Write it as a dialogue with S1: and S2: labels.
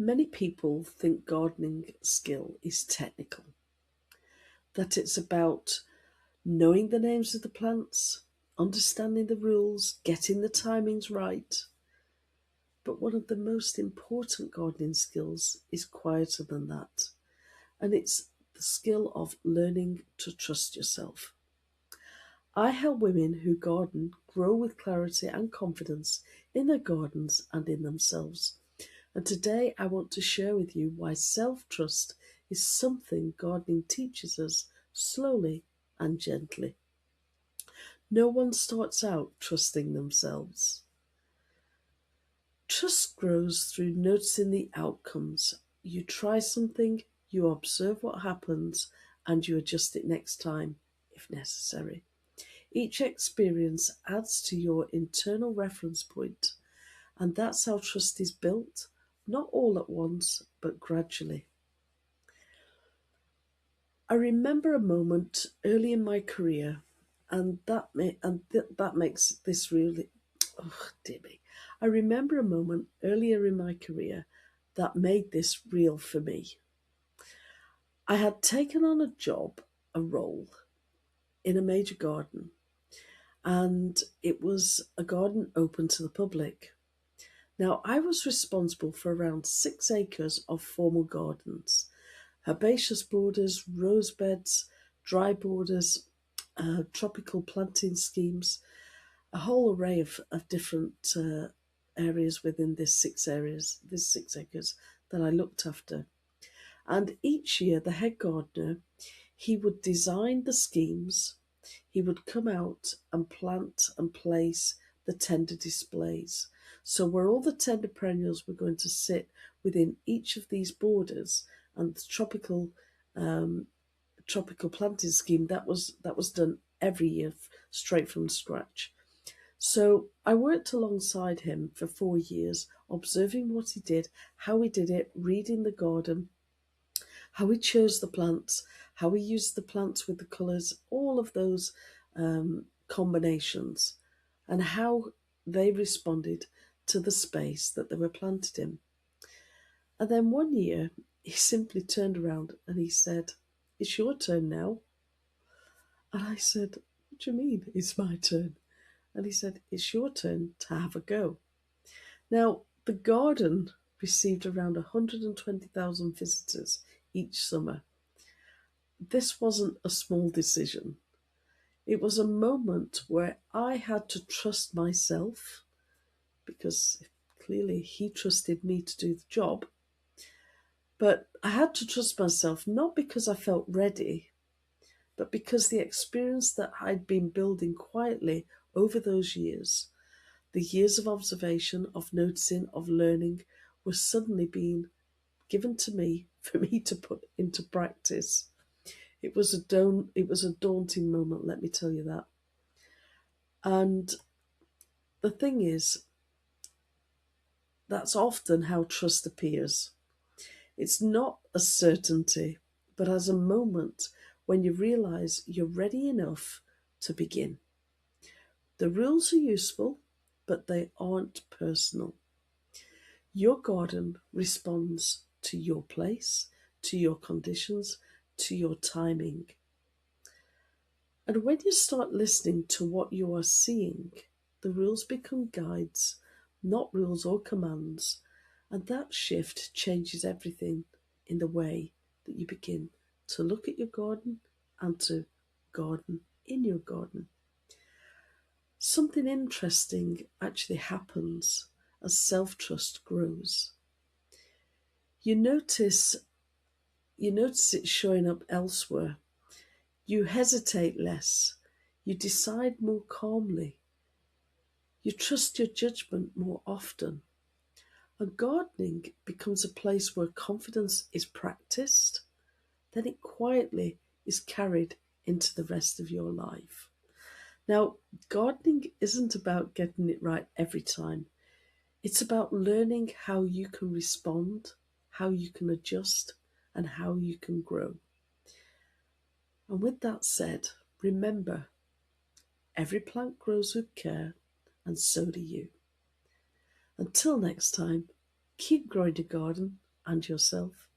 S1: Many people think gardening skill is technical, that it's about knowing the names of the plants, understanding the rules, getting the timings right. But one of the most important gardening skills is quieter than that, and it's the skill of learning to trust yourself. I help women who garden grow with clarity and confidence in their gardens and in themselves. And today I want to share with you why self trust is something gardening teaches us slowly and gently. No one starts out trusting themselves. Trust grows through noticing the outcomes. You try something, you observe what happens, and you adjust it next time if necessary. Each experience adds to your internal reference point, and that's how trust is built, not all at once, but gradually. I remember a moment early in my career, and that makes this really, oh dear me. I remember a moment earlier in my career that made this real for me. I had taken on a role in a major garden, and it was a garden open to the public. Now, I was responsible for around 6 acres of formal gardens, herbaceous borders, rose beds, dry borders, tropical planting schemes, a whole array of different areas within this 6 acres that I looked after. And each year, the head gardener, he would design the schemes. He would come out and plant and place the tender displays. So where all the tender perennials were going to sit within each of these borders, and the um, tropical planting scheme that was done every year straight from scratch. So I worked alongside him for 4 years, observing what he did, how he did it, reading the garden, how he chose the plants, how he used the plants with the colours, all of those combinations, and how they responded to the space that they were planted in. And then one year, he simply turned around and he said, "It's your turn now." And I said, "What do you mean, it's my turn?" And he said, "It's your turn to have a go." Now, the garden received around 120,000 visitors each summer. This wasn't a small decision. It was a moment where I had to trust myself because clearly he trusted me to do the job. But I had to trust myself not because I felt ready, but because the experience that I'd been building quietly over those years, the years of observation, of noticing, of learning, was suddenly being given to me for me to put into practice. It was a daunting moment, let me tell you that. And the thing is, that's often how trust appears. It's not a certainty, but as a moment when you realize you're ready enough to begin. The rules are useful, but they aren't personal. Your garden responds to your place, to your conditions, to your timing. And when you start listening to what you are seeing, the rules become guides, not rules or commands. And that shift changes everything in the way that you begin to look at your garden and to garden in your garden. Something interesting actually happens as self trust grows. You notice you notice it showing up elsewhere. You hesitate less. You decide more calmly. You trust your judgment more often. And gardening becomes a place where confidence is practiced, then it quietly is carried into the rest of your life. Now, gardening isn't about getting it right every time. It's about learning how you can respond, how you can adjust, and how you can grow. And with that said, remember, every plant grows with care, and so do you. Until next time, keep growing your garden and yourself.